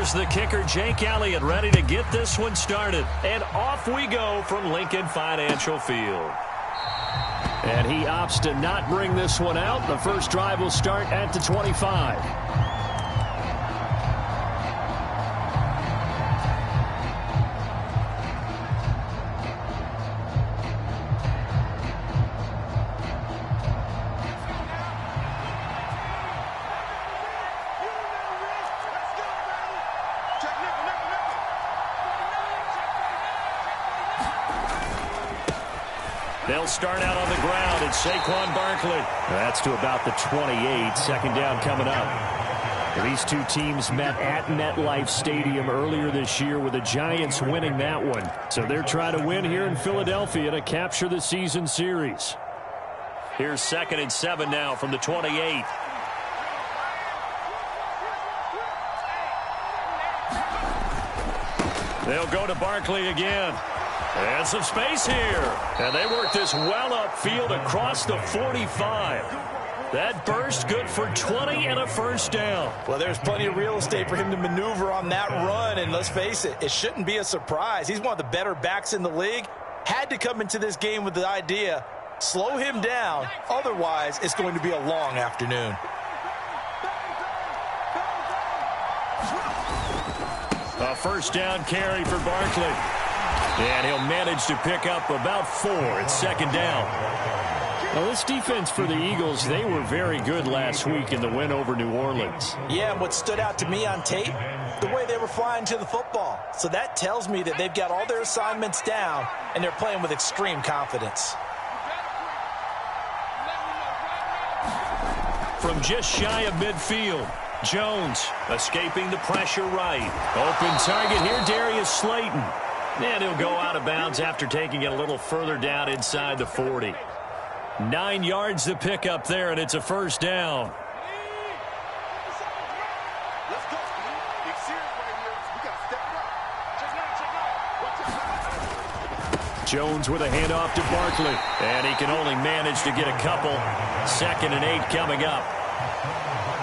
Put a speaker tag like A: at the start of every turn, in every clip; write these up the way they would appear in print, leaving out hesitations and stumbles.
A: Here's the kicker, Jake Elliott, ready to get this one started. And off we go from Lincoln Financial Field. And he opts to not bring this one out. The first drive will start at the 25. They'll start out on the ground. It's Saquon Barkley. That's to about the 28. Second down coming up. These two teams met at MetLife Stadium earlier this year with the Giants winning that one. So they're trying to win here in Philadelphia to capture the season series. Here's 2nd and 7 now from the 28. They'll go to Barkley again. And some space here. And they work this well upfield across the 45. That burst good for 20 and a first down.
B: Well, there's plenty of real estate for him to maneuver on that run. And let's face it, it shouldn't be a surprise. He's one of the better backs in the league. Had to come into this game with the idea, slow him down. Otherwise, it's going to be a long afternoon.
A: A first down carry for Barkley. And he'll manage to pick up about 4. It's second down. Well, this defense for the Eagles, they were very good last week in the win over New Orleans.
B: Yeah, and what stood out to me on tape, the way they were flying to the football. So that tells me that they've got all their assignments down, and they're playing with extreme confidence.
A: From just shy of midfield, Jones escaping the pressure right. Open target here, Darius Slayton. And he'll go out of bounds after taking it a little further down inside the 40. 9 yards to pick up there, and it's a first down. Jones with a handoff to Barkley. And he can only manage to get a couple. 2nd and 8 coming up.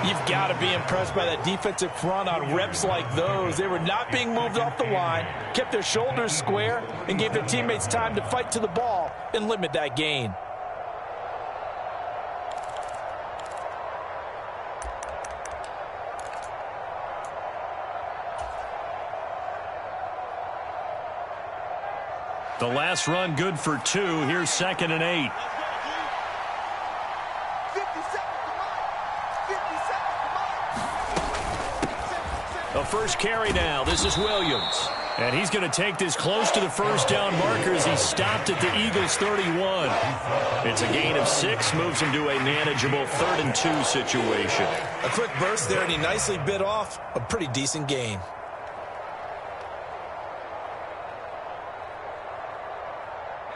B: You've got to be impressed by that defensive front on reps like those. They were not being moved off the line, kept their shoulders square, and gave their teammates time to fight to the ball and limit that gain.
A: The last run good for 2. Here's 2nd and 8. A first carry now. This is Williams. And he's going to take this close to the first down marker as he stopped at the Eagles' 31. It's a gain of 6, moves him to a manageable 3rd and 2 situation.
B: A quick burst there, and he nicely bit off a pretty decent gain.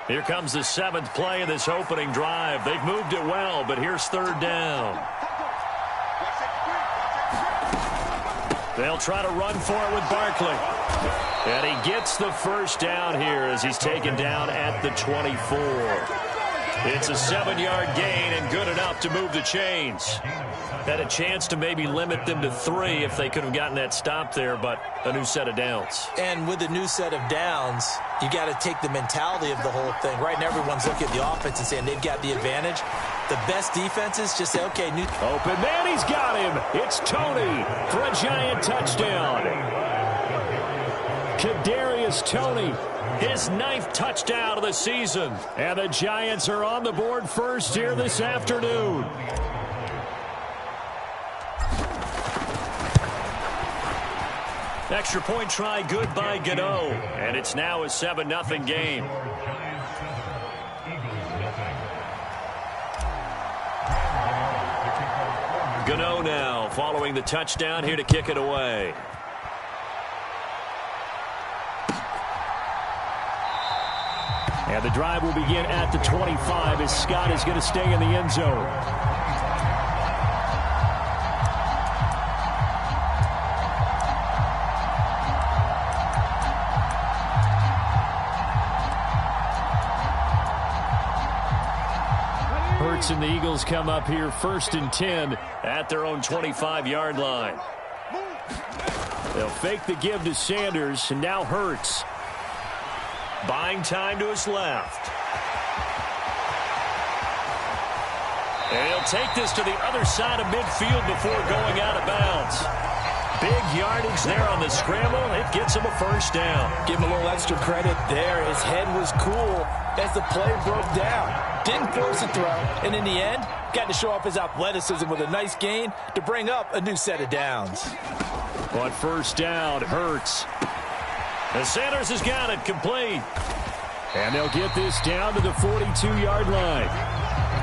A: Here comes the 7th play of this opening drive. They've moved it well, but here's 3rd down. They'll try to run for it with Barkley. And he gets the first down here as he's taken down at the 24. It's a 7-yard gain and good enough to move the chains. Had a chance to maybe limit them to 3 if they could have gotten that stop there, but a new set of downs.
B: And with a new set of downs, you got to take the mentality of the whole thing. Right now, everyone's looking at the offense and saying they've got the advantage. The best defenses just say, okay, new.
A: Open man, he's got him. It's Tony for a giant touchdown. Kadarius Toney, his 9th touchdown of the season. And the Giants are on the board first here this afternoon. Extra point try good by Gano. And it's now a 7-0 game. Gano now following the touchdown here to kick it away. And the drive will begin at the 25 as Scott is going to stay in the end zone. Hurts and the Eagles come up here 1st and 10 at their own 25-yard line. They'll fake the give to Sanders, and now Hurts. Buying time to his left. And he'll take this to the other side of midfield before going out of bounds. Big yardage there on the scramble. It gets him a first down.
B: Give him a little extra credit there. His head was cool as the play broke down. Didn't force a throw, and in the end, got to show off his athleticism with a nice gain to bring up a new set of downs.
A: On first down, Hurts. And Sanders has got it complete. And they'll get this down to the 42-yard line.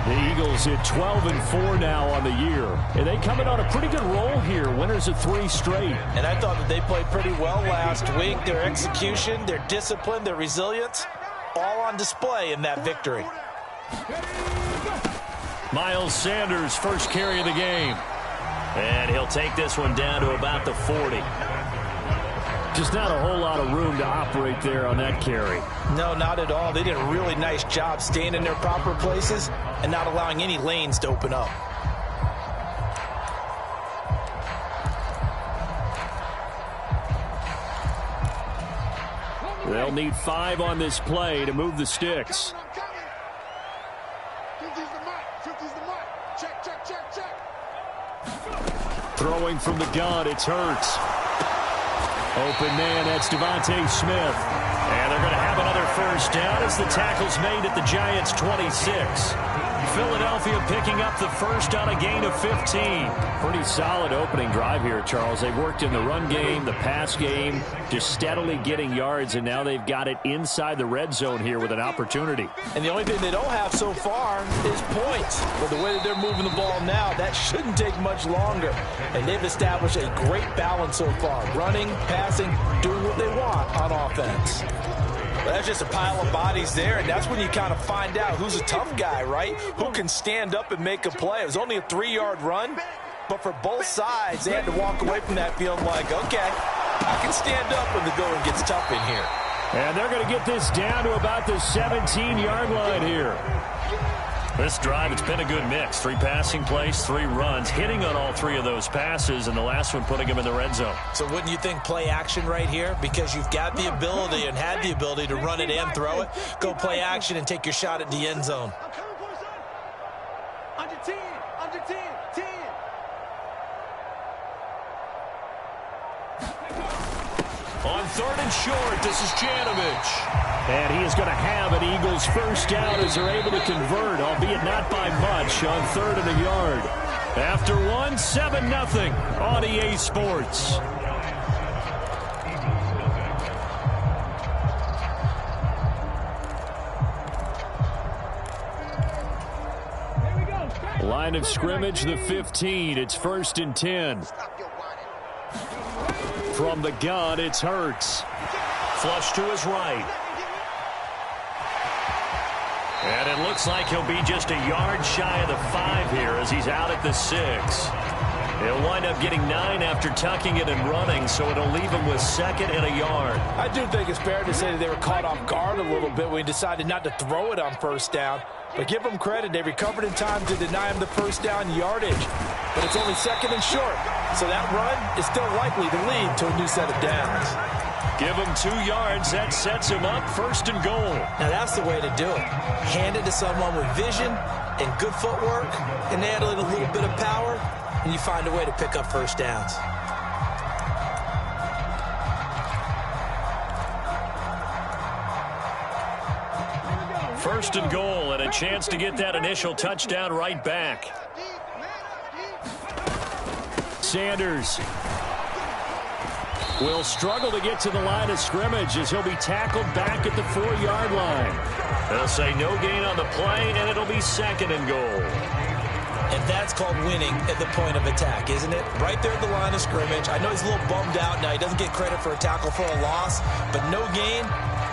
A: The Eagles at 12-4 now on the year. And they come in on a pretty good roll here. Winners of 3 straight.
B: And I thought that they played pretty well last week. Their execution, their discipline, their resilience, all on display in that victory.
A: Miles Sanders, first carry of the game. And he'll take this one down to about the 40. Just not a whole lot of room to operate there on that carry.
B: No, not at all. They did a really nice job staying in their proper places and not allowing any lanes to open up.
A: They'll need 5 on this play to move the sticks. Throwing from the gun, it's Hurts. Open man, that's Devontae Smith. And they're going to have another first down as the tackle's made at the Giants' 26. Philadelphia picking up the first on a gain of 15. Pretty solid opening drive here, Charles. They've worked in the run game, the pass game, just steadily getting yards, and now they've got it inside the red zone here with an opportunity.
B: And the only thing they don't have so far is points. But the way that they're moving the ball now, that shouldn't take much longer. And they've established a great balance so far. Running, passing, doing what they want on offense. But that's just a pile of bodies there, and that's when you kind of find out who's a tough guy, right? Who can stand up and make a play. It was only a 3-yard run, but for both sides, they had to walk away from that feeling like, okay, I can stand up when the going gets tough in here.
A: And they're going to get this down to about the 17-yard line here. This drive, it's been a good mix. 3 passing plays, 3 runs, hitting on all 3 of those passes, and the last one putting him in the red zone.
B: So wouldn't you think play action right here? Because you've got the ability and had the ability to run it and throw it. Go play action and take your shot at the end zone.
C: Under 10, under 10, 10.
A: On 3rd and short, this is Janovich. And he is going to have an Eagles first down as they're able to convert, albeit not by much, on 3rd and a yard. After 1, 7-0 on EA Sports. Line of scrimmage, the 15. It's 1st and 10. From the gun, it's Hurts. Flush to his right. And it looks like he'll be just a yard shy of the 5 here as he's out at the 6. He'll wind up getting 9 after tucking it and running, so it'll leave him with 2nd and a yard.
B: I do think it's fair to say that they were caught off guard a little bit when he decided not to throw it on first down. But give them credit. They recovered in time to deny him the first down yardage. But it's only 2nd and short. So that run is still likely to lead to a new set of downs.
A: Give him 2 yards. That sets him up 1st and goal.
B: Now that's the way to do it. Hand it to someone with vision and good footwork, and add a little bit of power, and you find a way to pick up first downs.
A: First and goal, and a chance to get that initial touchdown right back. Sanders will struggle to get to the line of scrimmage as he'll be tackled back at the 4-yard line. They'll say no gain on the play, and it'll be 2nd and goal.
B: And that's called winning at the point of attack, isn't it? Right there at the line of scrimmage. I know he's a little bummed out now. He doesn't get credit for a tackle for a loss, but no gain,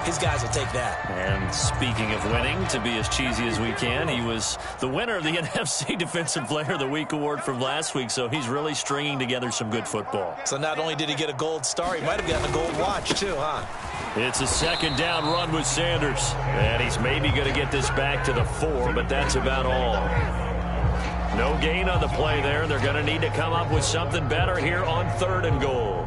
B: his guys will take that.
A: And speaking of winning, to be as cheesy as we can, he was the winner of the NFC Defensive Player of the Week award from last week, so he's really stringing together some good football.
B: So not only did he get a gold star, he might have gotten a gold watch too, huh?
A: It's a 2nd down run with Sanders. And he's maybe going to get this back to the 4, but that's about all. No gain on the play there. They're going to need to come up with something better here on 3rd and goal.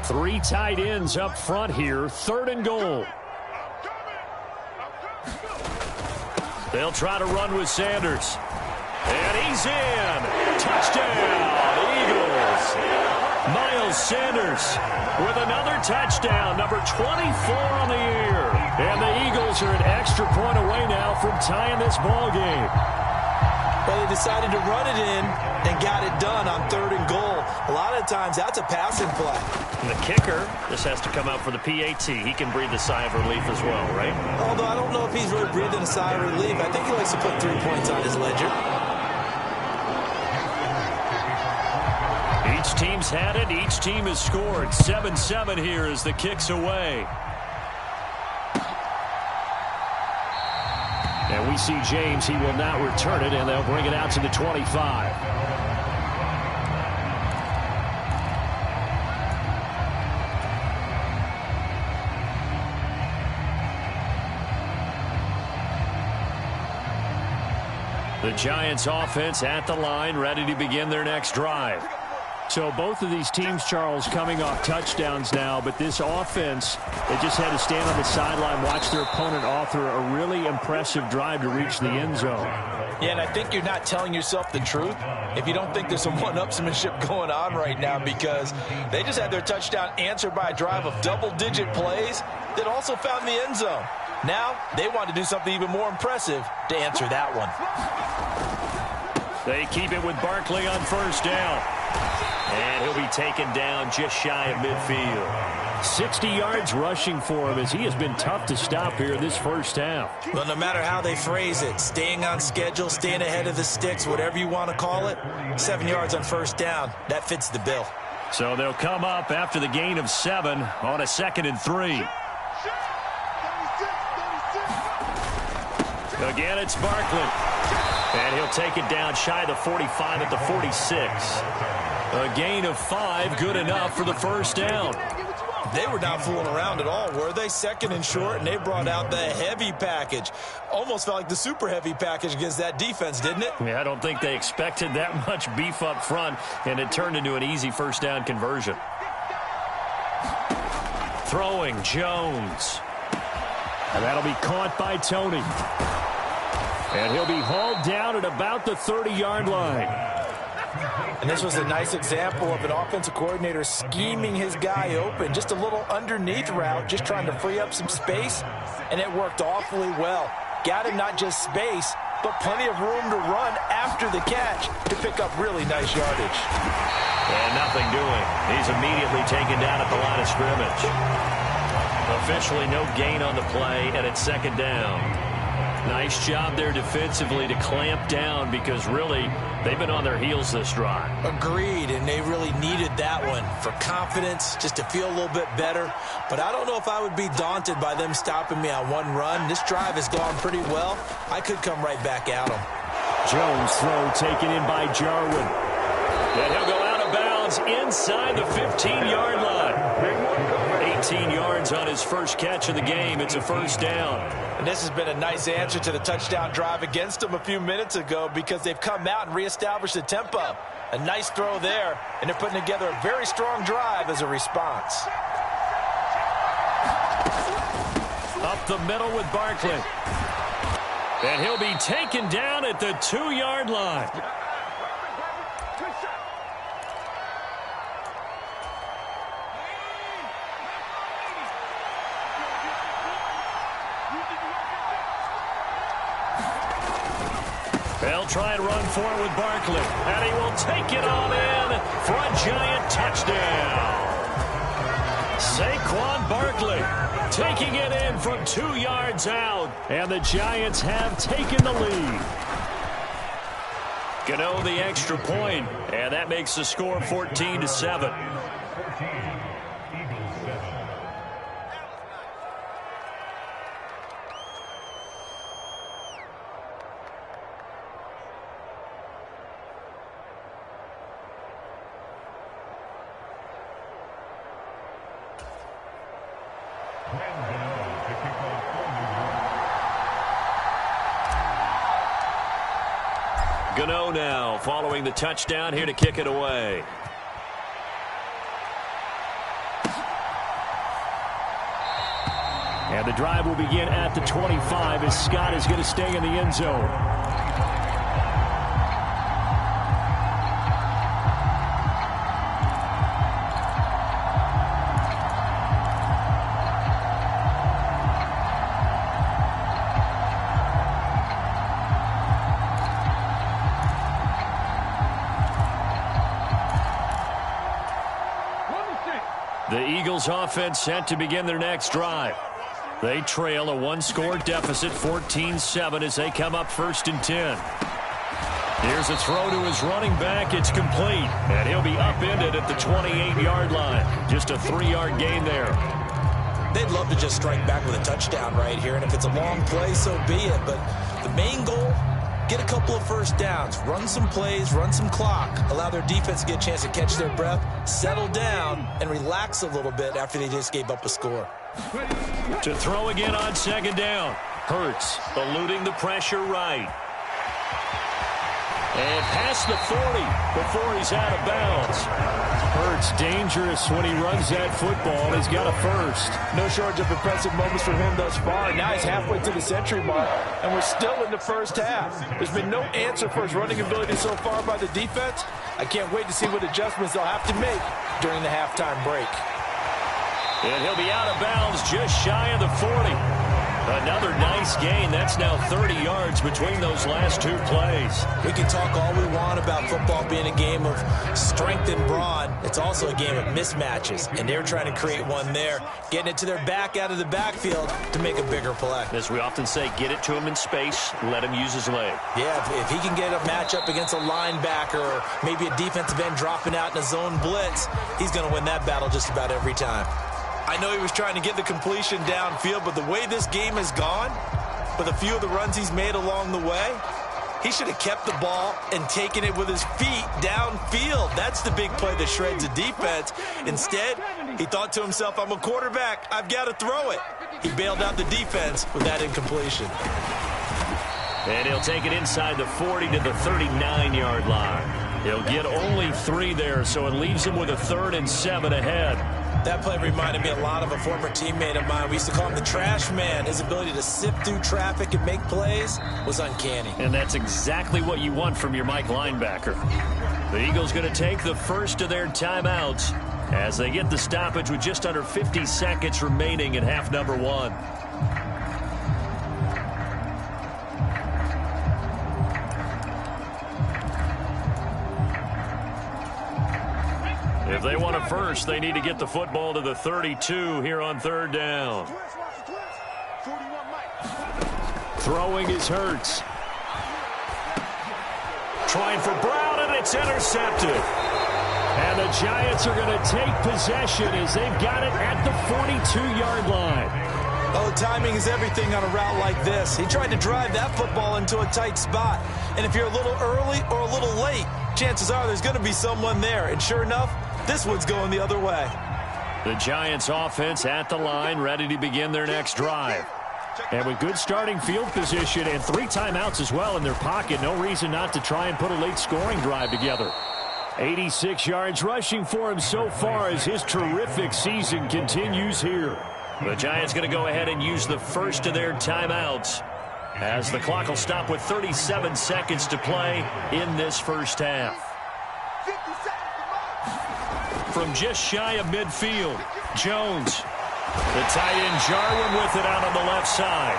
A: Three tight ends up front here. 3rd and goal. They'll try to run with Sanders. And he's in. Touchdown, Eagles. Miles Sanders with another touchdown, number 24 on the year. And the Eagles are an extra point away now from tying this ball game.
B: But they decided to run it in and got it done on 3rd and goal. A lot of times, that's a passing play.
D: And the kicker, this has to come out for the PAT. He can breathe a sigh of relief as well, right?
B: Although I don't know if he's really breathing a sigh of relief. I think he likes to put 3 points on his ledger.
A: Each team's had it. Each team has scored. 7-7 here as the kick's away. And we see James. He will not return it, and they'll bring it out to the 25. The Giants offense at the line, ready to begin their next drive. So both of these teams, Charles, coming off touchdowns now, but this offense, they just had to stand on the sideline, watch their opponent author a really impressive drive to reach the end zone.
B: Yeah, and I think you're not telling yourself the truth if you don't think there's some one-upsmanship going on right now, because they just had their touchdown answered by a drive of double-digit plays that also found the end zone. Now, they want to do something even more impressive to answer that one.
A: They keep it with Barkley on 1st down.
D: And he'll be taken down just shy of midfield.
A: 60 yards rushing for him as he has been tough to stop here this first half.
B: Well, no matter how they phrase it, staying on schedule, staying ahead of the sticks, whatever you want to call it, 7 yards on 1st down, that fits the bill.
A: So they'll come up after the gain of 7 on a 2nd and 3. Again, it's Barkley.
D: And he'll take it down shy of the 45 at the 46.
A: A gain of 5, good enough for the 1st down.
B: They were not fooling around at all, were they? 2nd and short, and they brought out the heavy package. Almost felt like the super heavy package against that defense, didn't it?
D: Yeah, I don't think they expected that much beef up front, and it turned into an easy 1st down conversion.
A: Throwing Jones. And that'll be caught by Tony. And he'll be hauled down at about the 30-yard line.
B: And this was a nice example of an offensive coordinator scheming his guy open. Just a little underneath route, just trying to free up some space, and it worked awfully well. Got him not just space, but plenty of room to run after the catch to pick up really nice yardage.
D: And nothing doing. He's immediately taken down at the line of scrimmage. Officially no gain on the play, and it's 2nd down.
A: Nice job there defensively to clamp down, because really they've been on their heels this drive.
B: Agreed, and they really needed that one for confidence, just to feel a little bit better. But I don't know if I would be daunted by them stopping me on one run. This drive has gone pretty well. I could come right back at them.
A: Jones throw taken in by Jarwin. And he'll go out of bounds inside the 15-yard line. 18 yards on his first catch of the game. It's a 1st down.
B: And this has been a nice answer to the touchdown drive against them a few minutes ago, because they've come out and reestablished the tempo. A nice throw there, and they're putting together a very strong drive as a response.
A: Up the middle with Barkley. And he'll be taken down at the 2-yard line. They'll try and run for it with Barkley. And he will take it all in for a Giant touchdown. Saquon Barkley taking it in from 2 yards out. And the Giants have taken the lead. Gano the extra point, and that makes the score 14-7. Gano now following the touchdown here to kick it away. And the drive will begin at the 25 as Scott is going to stay in the end zone. The Eagles offense set to begin their next drive. They trail a one-score deficit, 14-7, as they come up 1st and 10. Here's a throw to his running back. It's complete, and he'll be upended at the 28-yard line. Just a 3-yard gain there.
B: They'd love to just strike back with a touchdown right here, and if it's a long play, so be it. But the main goal, get a couple of first downs, run some plays, run some clock, allow their defense to get a chance to catch their breath, settle down, and relax a little bit after they just gave up a score.
A: To throw again on 2nd down. Hurts eluding the pressure right. And past the 40 before he's out of bounds. Hurts dangerous when he runs that football. He's got a first.
B: No shortage of impressive moments from him thus far. Now he's halfway to the century mark, and we're still in the first half. There's been no answer for his running ability so far by the defense. I can't wait to see what adjustments they'll have to make during the halftime break.
A: And he'll be out of bounds just shy of the 40. Another nice gain. That's now 30 yards between those last 2 plays.
B: We can talk all we want about football being a game of strength and brawn. It's also a game of mismatches, and they're trying to create one there, getting it to their back out of the backfield to make a bigger play.
D: As we often say, get it to him in space, let him use his leg.
B: Yeah, if he can get a matchup against a linebacker or maybe a defensive end dropping out in a zone blitz, he's going to win that battle just about every time. I know he was trying to get the completion downfield, but the way this game has gone, with a few of the runs he's made along the way, he should have kept the ball and taken it with his feet downfield. That's the big play that shreds a defense. Instead, he thought to himself, I'm a quarterback, I've got to throw it. He bailed out the defense with that incompletion.
A: And he'll take it inside the 40 to the 39-yard line. He'll get only 3 there, so it leaves him with a 3rd and 7 ahead.
B: That play reminded me a lot of a former teammate of mine. We used to call him the trash man. His ability to sift through traffic and make plays was uncanny.
A: And that's exactly what you want from your Mike linebacker. The Eagles going to take the first of their timeouts as they get the stoppage with just under 50 seconds remaining in half number 1. If they want a first, they need to get the football to the 32 here on 3rd down. Throwing is Hurts. Trying for Brown, and it's intercepted. And the Giants are going to take possession as they've got it at the 42-yard line.
B: Oh, timing is everything on a route like this. He tried to drive that football into a tight spot. And if you're a little early or a little late, chances are there's going to be someone there. And sure enough, this one's going the other way.
A: The Giants offense at the line, ready to begin their next drive. And with good starting field position and 3 timeouts as well in their pocket, no reason not to try and put a late scoring drive together. 86 yards rushing for him so far as his terrific season continues here. The Giants going to go ahead and use the first of their timeouts as the clock will stop with 37 seconds to play in this first half. From just shy of midfield, Jones. The tight end Jarwin with it out on the left side.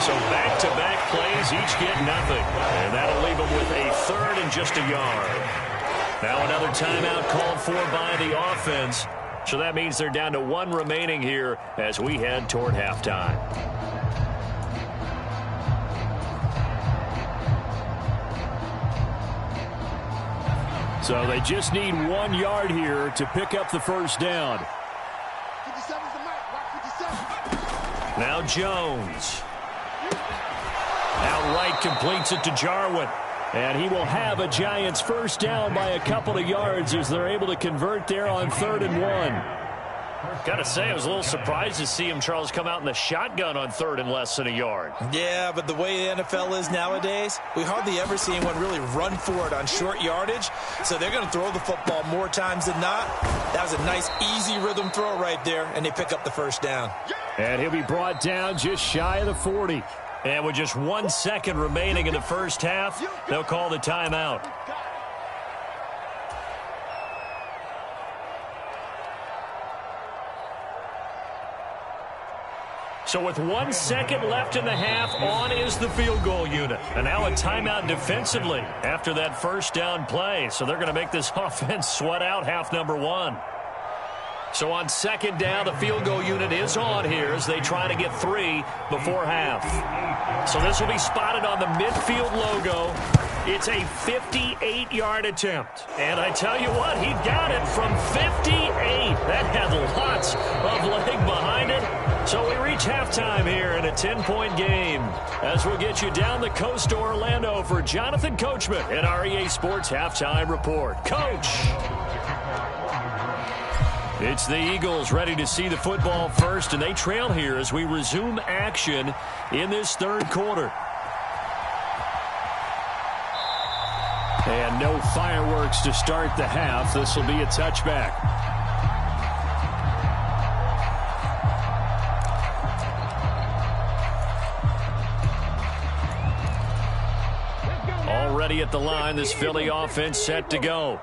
A: So back-to-back plays, each get nothing. And that'll leave them with a 3rd and just a yard. Now another timeout called for by the offense. So that means they're down to 1 remaining here as we head toward halftime. So they just need 1 yard here to pick up the first down. Now Jones. Outright completes it to Jarwin. And he will have a Giants first down by a couple of yards as they're able to convert there on 3rd and 1. Got to say, I was a little surprised to see him, Charles, come out in the shotgun on 3rd and less than a yard.
B: Yeah, but the way the NFL is nowadays, we hardly ever see anyone really run for it on short yardage. So they're going to throw the football more times than not. That was a nice, easy rhythm throw right there, and they pick up the first down.
A: And he'll be brought down just shy of the 40.
D: And with just 1 second remaining in the first half, they'll call the timeout. So with 1 second left in the half, on is the field goal unit. And now a timeout defensively after that first down play. So they're going to make this offense sweat out half number one. So on second down, the field goal unit is on here as they try to get 3 before half. So this will be spotted on the midfield logo. It's a 58-yard attempt. And I tell you what, he got it from 58. That had lots of leg behind it. So we reach halftime here in a 10-point game. As we'll get you down the coast to Orlando for Jonathan Coachman at our EA Sports Halftime Report. Coach! It's the Eagles ready to see the football first, and they trail here as we resume action in this third quarter.
A: And no fireworks to start the half. This will be a touchback. Already at the line, this Philly offense set to go.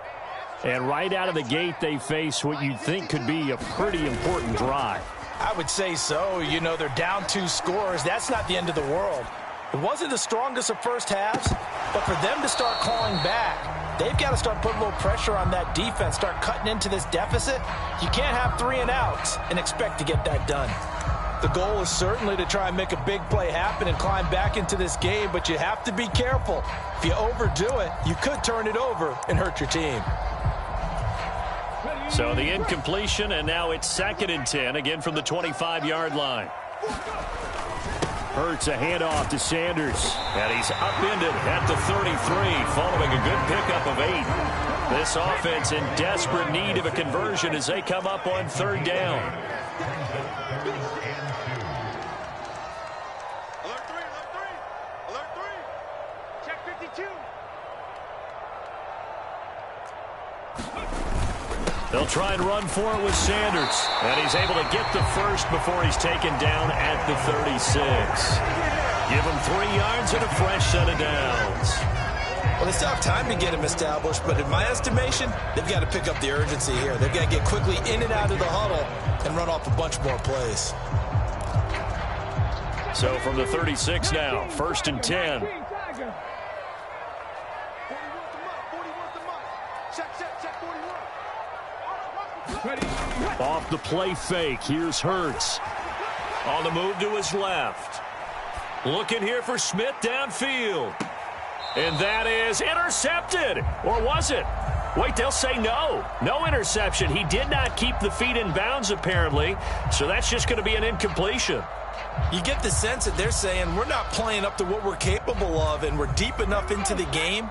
A: And right out of the gate, they face what you'd think could be a pretty important drive.
B: I would say so. You know, they're down 2 scores. That's not the end of the world. It wasn't the strongest of first halves, but for them to start calling back, they've got to start putting a little pressure on that defense, start cutting into this deficit. You can't have 3 and outs and expect to get that done. The goal is certainly to try and make a big play happen and climb back into this game, but you have to be careful. If you overdo it, you could turn it over and hurt your team.
D: So the incompletion, and now it's 2nd and 10, again from the 25-yard line.
A: Hurts a handoff to Sanders.
D: And he's upended at the 33, following a good pickup of 8. This offense in desperate need of a conversion as they come up on 3rd down.
C: Alert 3, alert 3, alert 3. Check 52.
D: They'll try and run for it with Sanders. And he's able to get the first before he's taken down at the 36. Give him 3 yards and a fresh set of downs.
B: Well, they still have time to get him established, but in my estimation, they've got to pick up the urgency here. They've got to get quickly in and out of the huddle and run off a bunch more plays.
D: So from the 36 now, 1st and 10.
A: Off the play fake, here's Hurts.
D: On the move to his left. Looking here for Smith downfield. And that is intercepted. Or was it? Wait, they'll say no. No interception. He did not keep the feet in bounds, apparently. So that's just going to be an incompletion.
B: You get the sense that they're saying we're not playing up to what we're capable of, and we're deep enough into the game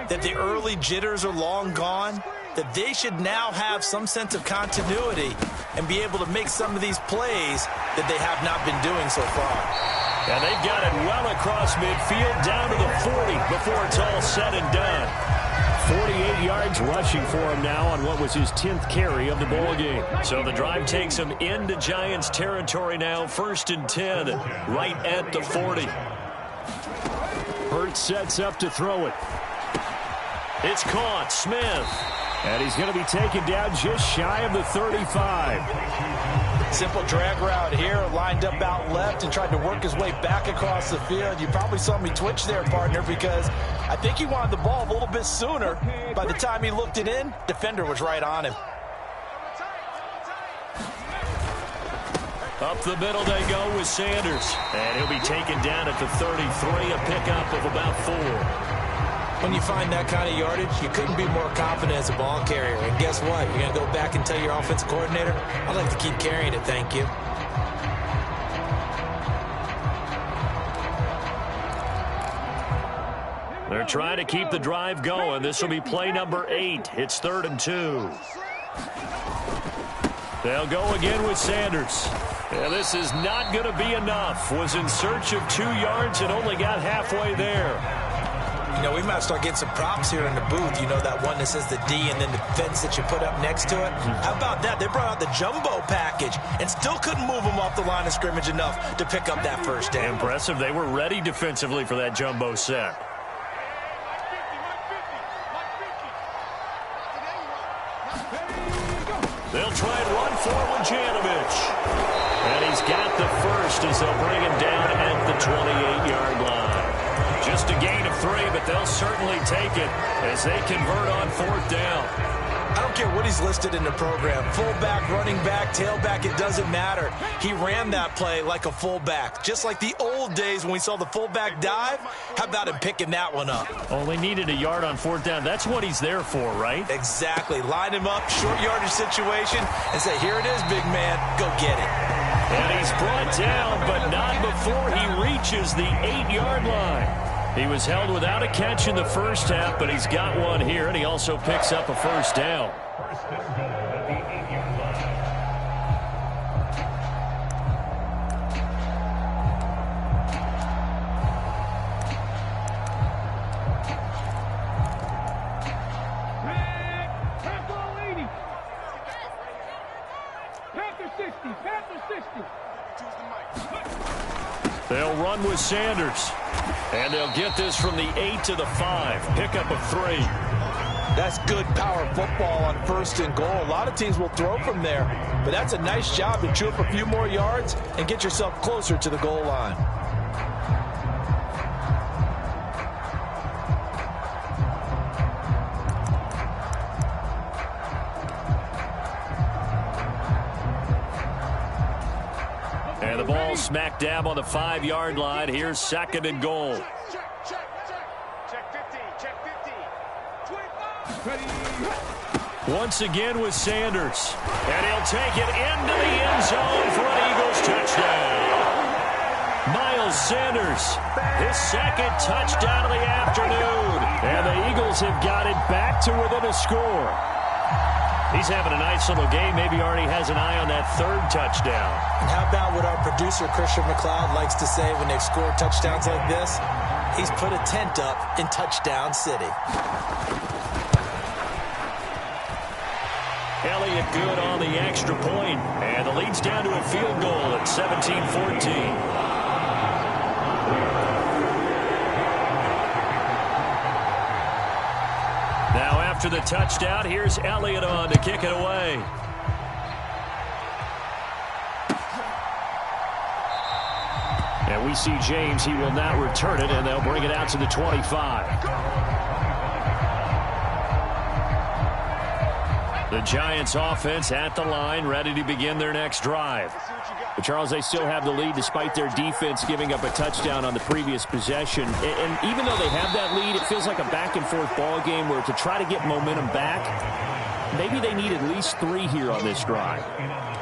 B: that the early jitters are long gone, that they should now have some sense of continuity and be able to make some of these plays that they have not been doing so far.
D: And they've got it well across midfield down to the 40 before it's all said and done.
A: 48 yards rushing for him now on what was his 10th carry of the ball game.
D: So the drive takes him into Giants territory now, 1st and 10, right at the 40.
A: Hurts sets up to throw it.
D: It's caught. Smith.
A: And he's going to be taken down just shy of the 35.
B: Simple drag route here, lined up out left and tried to work his way back across the field. You probably saw me twitch there, partner, because I think he wanted the ball a little bit sooner. By the time he looked it in, defender was right on him.
D: Up the middle they go with Sanders. And he'll be taken down at the 33, a pickup of about 4.
B: When you find that kind of yardage, you couldn't be more confident as a ball carrier. And guess what? You're going to go back and tell your offensive coordinator, I'd like to keep carrying it, thank you.
D: They're trying to keep the drive going. This will be play number 8. It's 3rd and 2. They'll go again with Sanders. Yeah, this is not going to be enough. Was in search of 2 yards and only got halfway there.
B: You know, we might start getting some props here in the booth. You know, that one that says the D and then the fence that you put up next to it. How about that? They brought out the jumbo package and still couldn't move them off the line of scrimmage enough to pick up that first down.
D: Impressive. They were ready defensively for that jumbo set. They'll try and run for it with Janovich. And he's got the first as they'll bring him down at the 28-yard line. Just a gain of 3, but they'll certainly take it as they convert on 4th down.
B: I don't care what he's listed in the program. Fullback, running back, tailback, it doesn't matter. He ran that play like a fullback, just like the old days when we saw the fullback dive. How about him picking that one up?
D: Only needed a yard on 4th down. That's what he's there for, right?
B: Exactly. Line him up, short yardage situation, and say, here it is, big man. Go get it.
D: And he's brought down, but not before he reaches the 8-yard line. He was held without a catch in the first half, but he's got one here, and he also picks up a first down. They'll run with Sanders. And they'll get this from the 8 to the 5. Pickup of 3.
B: That's good power football on 1st and goal. A lot of teams will throw from there, but that's a nice job to chew up a few more yards and get yourself closer to the goal line.
D: And the ball smack dab on the 5-yard line. Here's 2nd and goal.
C: Check 50. Check 50.
D: Once again with Sanders. And he'll take it into the end zone for an Eagles touchdown. Miles Sanders, his 2nd touchdown of the afternoon. And the Eagles have got it back to within a score. He's having a nice little game. Maybe already has an eye on that 3rd touchdown.
B: And how about what our producer, Christian McLeod, likes to say when they've scored touchdowns like this? He's put a tent up in Touchdown City.
D: Elliott good on the extra point. And the lead's down to a field goal at 17-14. Now after the touchdown, here's Elliott on to kick it away. And we see James. He will not return it, and they'll bring it out to the 25. The Giants offense at the line, ready to begin their next drive. But Charles, they still have the lead despite their defense giving up a touchdown on the previous possession. And even though they have that lead, it feels like a back-and-forth ball game where to try to get momentum back, maybe they need at least 3 here on this drive.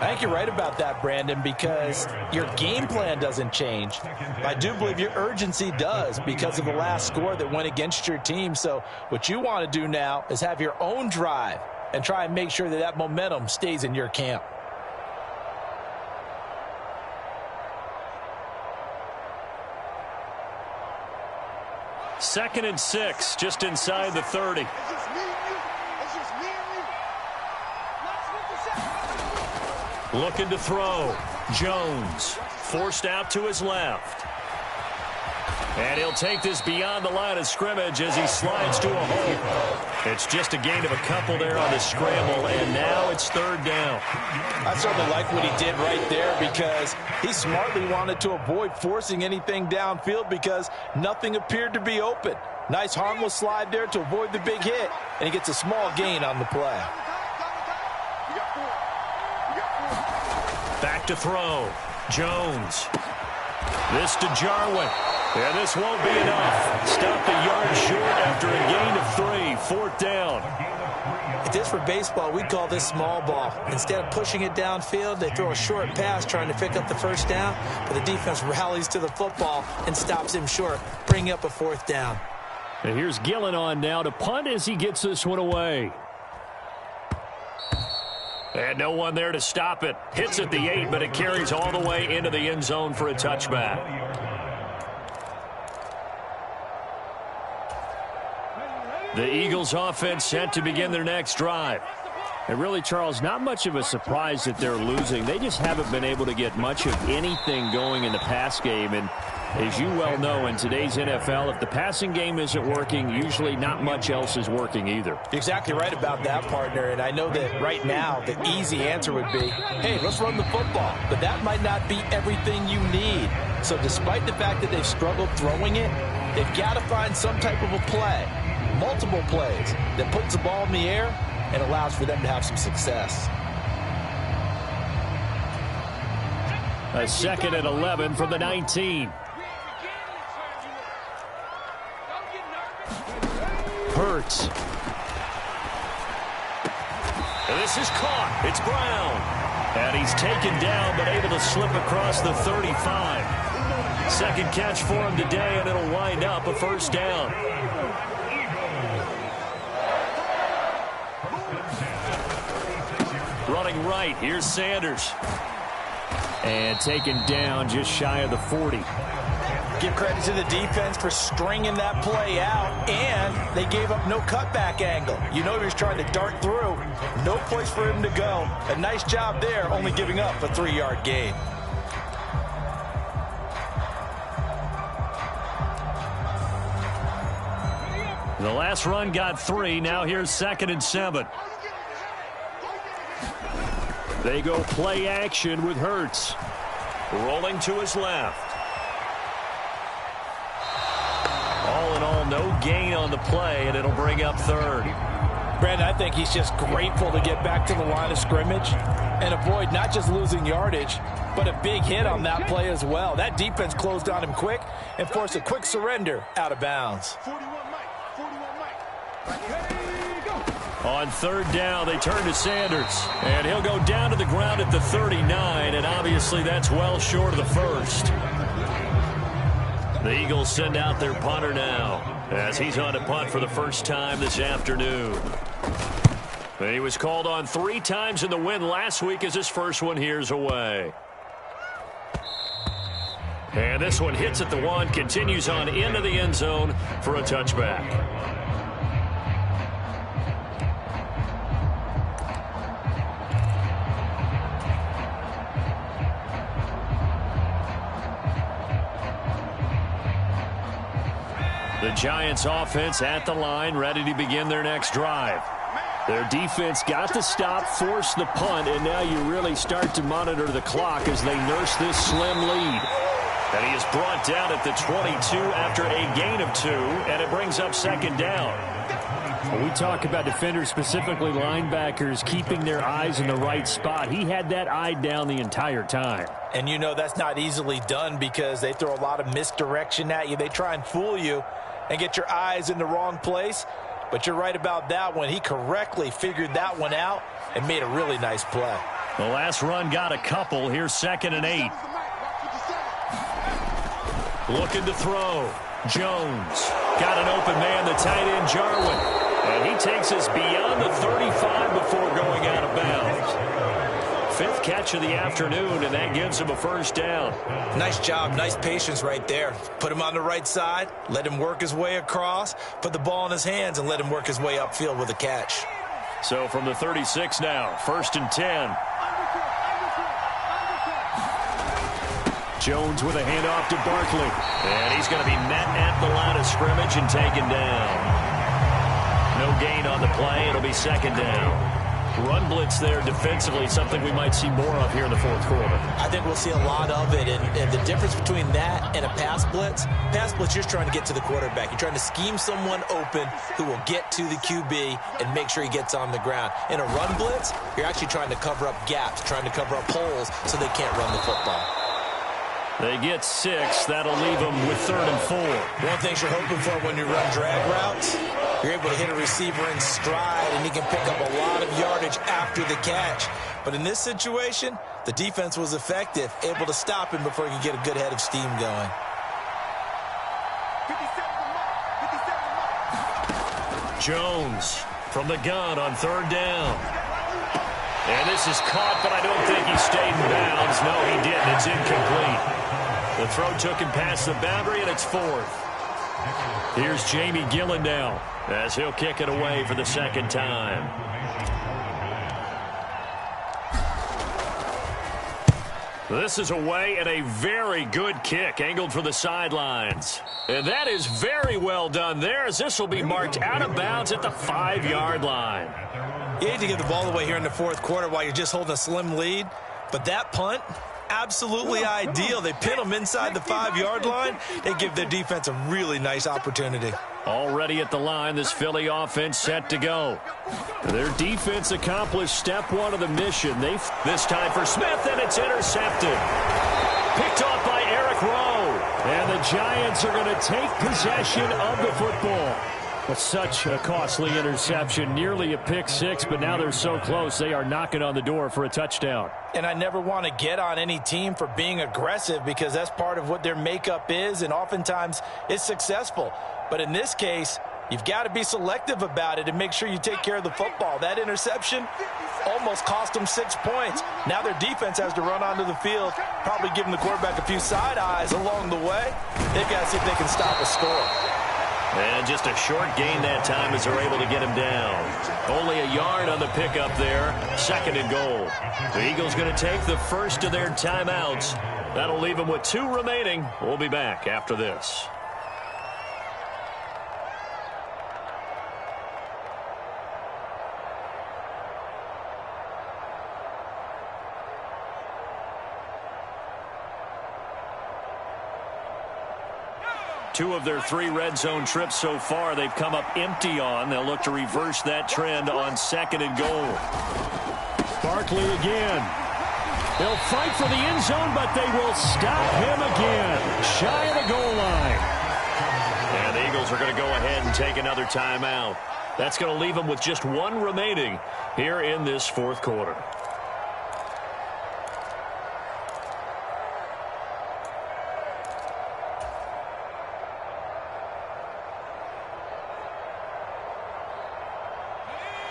B: I think you're right about that, Brandon, because your game plan doesn't change. I do believe your urgency does because of the last score that went against your team. So what you want to do now is have your own drive and try and make sure that that momentum stays in your camp.
D: Second and 6, just inside the 30. Looking to throw. Jones forced out to his left. And he'll take this beyond the line of scrimmage as he slides to a hole. It's just a gain of a couple there on the scramble, and now it's 3rd down.
B: I certainly like what he did right there because he smartly wanted to avoid forcing anything downfield because nothing appeared to be open. Nice harmless slide there to avoid the big hit, and he gets a small gain on the play.
D: Back to throw. Jones. This to Jarwin. And this won't be enough. Stop the yard short after a gain of 3. 4th down.
B: If this were baseball, we'd call this small ball. Instead of pushing it downfield, they throw a short pass trying to pick up the 1st down, but the defense rallies to the football and stops him short, bringing up a 4th down.
D: And here's Gillen on now to punt as he gets this one away. And no one there to stop it. Hits at the 8, but it carries all the way into the end zone for a touchback. The Eagles offense set to begin their next drive.
A: And really, Charles, not much of a surprise that they're losing. They just haven't been able to get much of anything going in the pass game. And as you well know, in today's NFL, if the passing game isn't working, usually not much else is working either.
B: You're exactly right about that, partner. And I know that right now the easy answer would be, hey, let's run the football. But that might not be everything you need. So despite the fact that they've struggled throwing it, they've got to find some type of a play, multiple plays, that puts the ball in the air and allows for them to have some success.
A: A 2nd and 11 from the 19. Hurts.
D: And this is caught. It's Brown. And he's taken down, but able to slip across the 35. Second catch for him today, and it'll wind up a first down. Running right, here's Sanders.
A: And taken down just shy of the 40.
B: Give credit to the defense for stringing that play out, and they gave up no cutback angle. You know he was trying to dart through. No place for him to go. A nice job there, only giving up a 3-yard gain.
D: The last run got 3. Now here's 2nd and 7.
A: They go play action with Hurts.
D: Rolling to his left. All in all, no gain on the play, and it'll bring up 3rd.
B: Brandon, I think he's just grateful to get back to the line of scrimmage and avoid not just losing yardage, but a big hit on that play as well. That defense closed on him quick and forced a quick surrender out of bounds.
C: 41 Mike.
D: On 3rd down, they turn to Sanders. And he'll go down to the ground at the 39, and obviously that's well short of the first. The Eagles send out their punter now, as he's on to punt for the first time this afternoon. He was called on 3 times in the win last week as his first one here's away. And this one hits at the 1, continues on into the end zone for a touchback. The Giants offense at the line, ready to begin their next drive.
A: Their defense got the stop, forced the punt, and now you really start to monitor the clock as they nurse this slim lead.
D: And he is brought down at the 22 after a gain of 2, and it brings up 2nd down.
A: When we talk about defenders, specifically linebackers, keeping their eyes in the right spot, he had that eye down the entire time.
B: And you know that's not easily done because they throw a lot of misdirection at you. They try and fool you and get your eyes in the wrong place. But you're right about that one. He correctly figured that one out and made a really nice play.
D: The last run got a couple. Here's 2nd and 8. Looking to throw. Jones. Got an open man, the tight end, Jarwin. And he takes us beyond the 35 before going out of bounds. 5th catch of the afternoon, and that gives him a first down.
B: Nice job, nice patience right there. Put him on the right side, let him work his way across, put the ball in his hands, and let him work his way upfield with a catch.
D: So from the 36 now, 1st and 10.
A: Jones with a handoff to Barkley.
D: And he's going to be met at the line of scrimmage and taken down. No gain on the play. It'll be 2nd down. Run blitz there defensively, something we might see more of here in the 4th quarter.
B: I think we'll see a lot of it, and the difference between that and a pass blitz, you're just trying to get to the quarterback. You're trying to scheme someone open who will get to the QB and make sure he gets on the ground. In a run blitz, you're actually trying to cover up gaps, trying to cover up holes so they can't run the football.
D: They get 6. That'll leave them with 3rd and 4.
B: One thing you're hoping for when you run drag routes, you're able to hit a receiver in stride, and he can pick up a lot of yardage after the catch. But in this situation, the defense was effective, able to stop him before he could get a good head of steam going.
D: Jones from the gun on 3rd down. And this is caught, but I don't think he stayed in bounds. No, he didn't. It's incomplete. The throw took him past the boundary, and it's 4th. Here's Jamie Gillen now as he'll kick it away for the second time. This is away and a very good kick angled for the sidelines. And that is very well done there, as this will be marked out of bounds at the 5-yard line.
B: You hate to give the ball away here in the fourth quarter while you're just holding a slim lead, but that punt, absolutely ideal. They pin them inside the 5-yard line. They give their defense a really nice opportunity.
D: Already at the line, this Philly offense set to go. Their defense accomplished step one of the mission. This time for Smith, and it's intercepted. Picked off by Eric Rowe.
A: And the Giants are going to take possession of the football. But such a costly interception, nearly a pick six, but now they're so close they are knocking on the door for a touchdown.
B: And I never want to get on any team for being aggressive, because that's part of what their makeup is, and oftentimes it's successful. But in this case, you've got to be selective about it and make sure you take care of the football. That interception almost cost them 6 points. Now their defense has to run onto the field, probably giving the quarterback a few side eyes along the way. They've got to see if they can stop a score.
D: And just a short gain that time as they're able to get him down. Only a yard on the pickup there. 2nd and goal. The Eagles going to take the first of their timeouts. That'll leave them with 2 remaining. We'll be back after this. Two of their 3 red zone trips so far they've come up empty on. They'll look to reverse that trend on 2nd and goal.
A: Barkley again. They'll fight for the end zone, but they will stop him again. Shy of the goal line.
D: And the Eagles are going to go ahead and take another timeout. That's going to leave them with just 1 remaining here in this 4th quarter.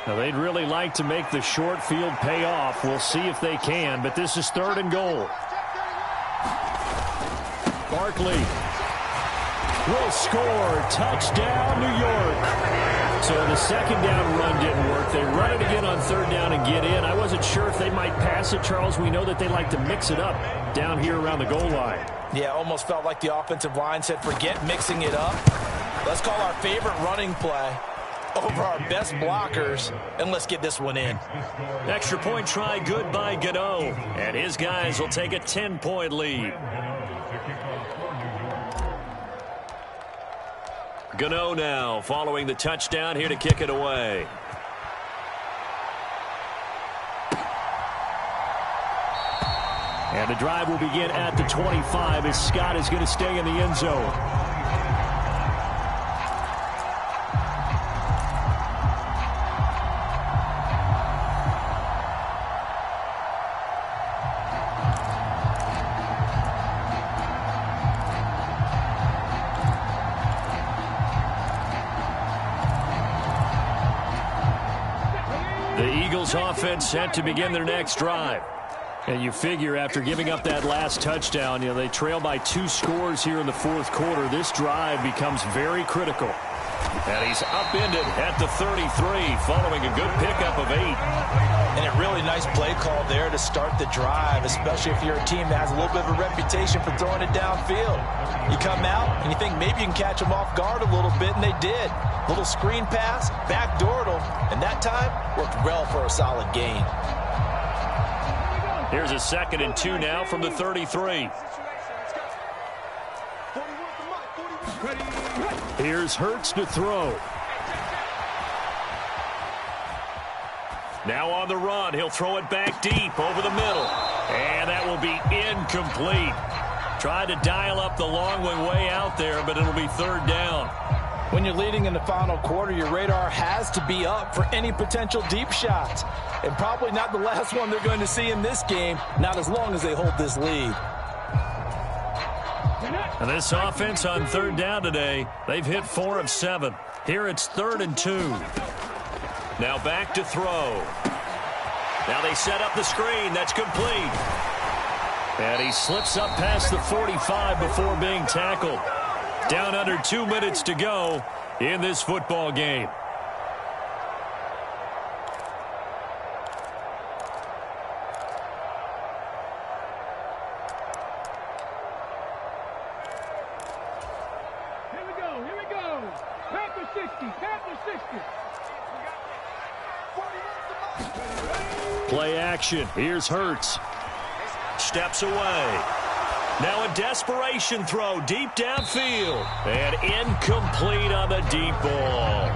A: Now, they'd really like to make the short field pay off. We'll see if they can, but this is 3rd and goal. Barkley will score. Touchdown, New York. So the 2nd down run didn't work. They run it again on 3rd down and get in. I wasn't sure if they might pass it, Charles. We know that they like to mix it up down here around the goal line.
B: Yeah, almost felt like the offensive line said, forget mixing it up. Let's call our favorite running play over our best blockers, and let's get this one in.
D: Extra point try good by Gano, and his guys will take a 10-point lead. Gano now following the touchdown, here to kick it away.
A: And the drive will begin at the 25 as Scott is going to stay in the end zone.
D: Offense set to begin their next drive.
A: And you figure after giving up that last touchdown, they trail by 2 scores here in the 4th quarter. This drive becomes very critical.
D: And he's upended at the 33 following a good pickup of 8.
B: And a really nice play call there to start the drive, especially if you're a team that has a little bit of a reputation for throwing it downfield. You come out and you think maybe you can catch them off guard a little bit, and they did. Little screen pass, backdoored them, and that time worked well for a solid gain.
D: Here's a 2nd and 2 now from the 33.
A: Here's Hurts to throw.
D: Now on the run, he'll throw it back deep over the middle. And that will be incomplete. Tried to dial up the long one way out there, but it'll be 3rd down.
B: When you're leading in the final quarter, your radar has to be up for any potential deep shots. And probably not the last one they're going to see in this game, not as long as they hold this lead.
D: And this offense on 3rd down today, they've hit 4 of 7. Here it's 3rd and 2. Now back to throw. Now they set up the screen. That's complete.
A: And he slips up past the 45 before being tackled.
D: Down under 2 minutes to go in this football game.
C: Here we go. Panther 60, Panther 60.
D: Play action. Here's Hurts. Steps away. Now a desperation throw deep downfield. And incomplete on the deep ball.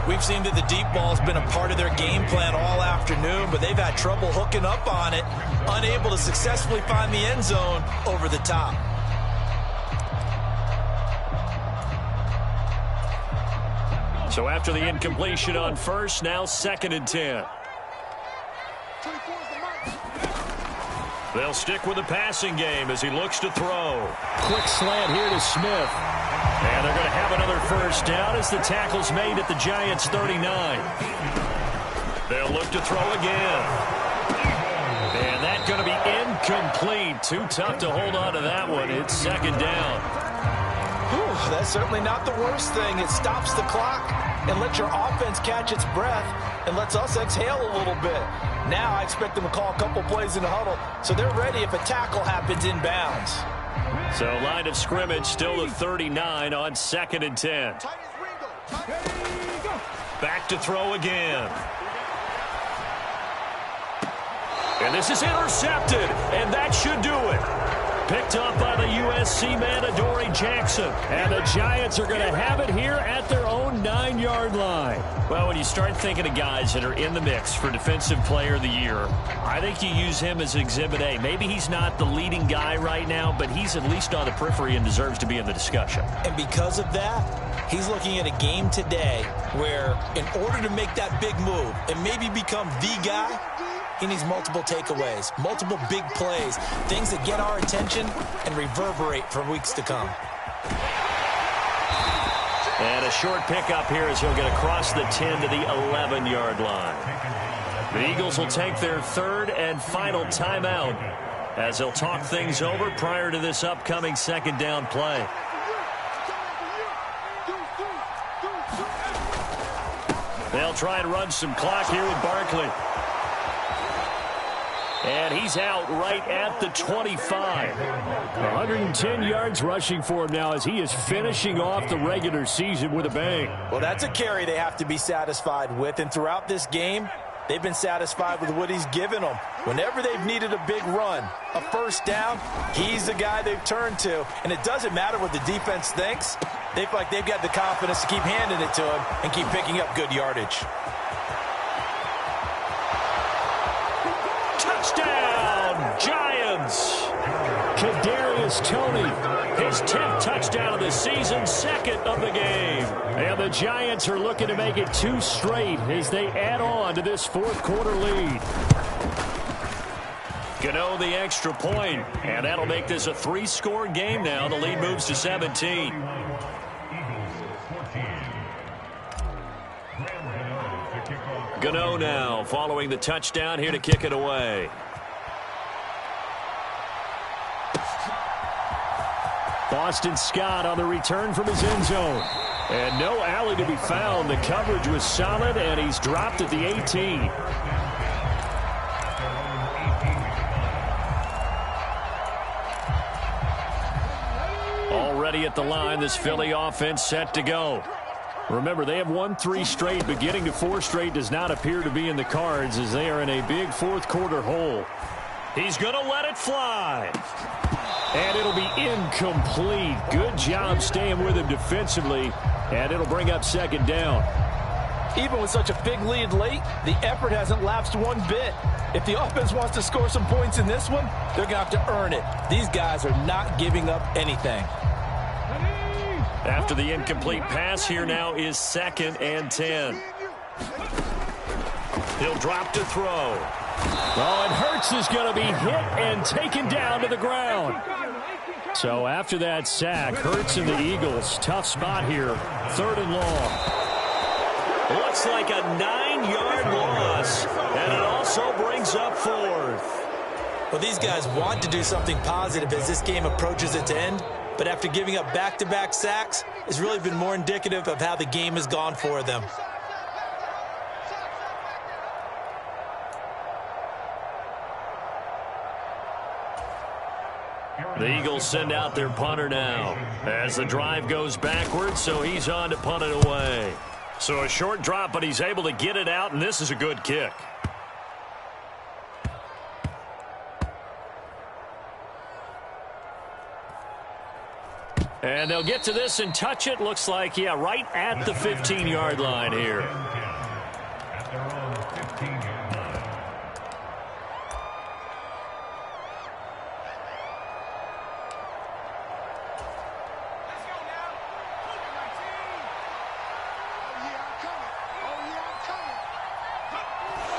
B: We've seen that the deep ball's been a part of their game plan all afternoon, but they've had trouble hooking up on it, unable to successfully find the end zone over the top.
D: So after the incompletion on first, now 2nd and 10. They'll stick with the passing game as he looks to throw. Quick slant here to Smith. And they're going to have another first down as the tackle's made at the Giants' 39. They'll look to throw again. And that's going to be incomplete. Too tough to hold on to that one. It's 2nd down.
B: Whew, that's certainly not the worst thing. It stops the clock and lets your offense catch its breath and lets us exhale a little bit. Now I expect them to call a couple plays in the huddle so they're ready if a tackle happens inbounds.
D: So line of scrimmage still the 39 on 2nd and 10. Back to throw again. And this is intercepted, and that should do it. Picked up by the USC man, Adoree Jackson. And the Giants are going to have it here at their own 9-yard line. Well, when you start thinking of guys that are in the mix for Defensive Player of the Year, I think you use him as Exhibit A. Maybe he's not the leading guy right now, but he's at least on the periphery and deserves to be in the discussion.
B: And because of that, he's looking at a game today where in order to make that big move and maybe become the guy, he needs multiple takeaways, multiple big plays, things that get our attention and reverberate for weeks to come.
D: And a short pickup here as he'll get across the 10 to the 11-yard line. The Eagles will take their 3rd and final timeout as they'll talk things over prior to this upcoming 2nd down play. They'll try and run some clock here with Barkley. And he's out right at the 25. 110 yards rushing for him now as he is finishing off the regular season with a bang.
B: Well, that's a carry they have to be satisfied with. And throughout this game, they've been satisfied with what he's given them. Whenever they've needed a big run, a first down, he's the guy they've turned to. And it doesn't matter what the defense thinks. They feel like they've got the confidence to keep handing it to him and keep picking up good yardage.
D: Touchdown, Giants! Kadarius Toney, his 10th touchdown of the season, 2nd of the game. And the Giants are looking to make it 2 straight as they add on to this 4th quarter lead. Gano the extra point, and that'll make this a 3-score game now. The lead moves to 17. Gano now following the touchdown here to kick it away. Boston Scott on the return from his end zone. And no alley to be found. The coverage was solid, and he's dropped at the 18. Already at the line, this Philly offense set to go. Remember, they have won 3 straight, but getting to 4 straight does not appear to be in the cards as they are in a big 4th quarter hole. He's going to let it fly. And it'll be incomplete. Good job staying with him defensively, and it'll bring up 2nd down.
B: Even with such a big lead late, the effort hasn't lapsed one bit. If the offense wants to score some points in this one, they're going to have to earn it. These guys are not giving up anything.
D: After the incomplete pass, here now is 2nd and 10. He'll drop to throw.
A: Oh, and Hurts is going to be hit and taken down to the ground. So after that sack, Hurts and the Eagles, tough spot here, 3rd and long.
D: Looks like a 9-yard loss, and it also brings up 4th.
B: Well, these guys want to do something positive as this game approaches its end. but after giving up back-to-back sacks, it's really been more indicative of how the game has gone for them.
D: The Eagles send out their punter now as the drive goes backwards, so he's on to punt it away. So a short drop, but he's able to get it out, and this is a good kick. And they'll get to this and touch it. Looks like, yeah, right at the 15-yard line here.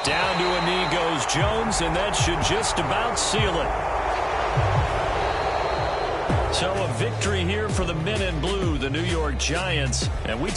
D: Down to a knee goes Jones, and that should just about seal it. So a victory here for the men in blue, the New York Giants. And we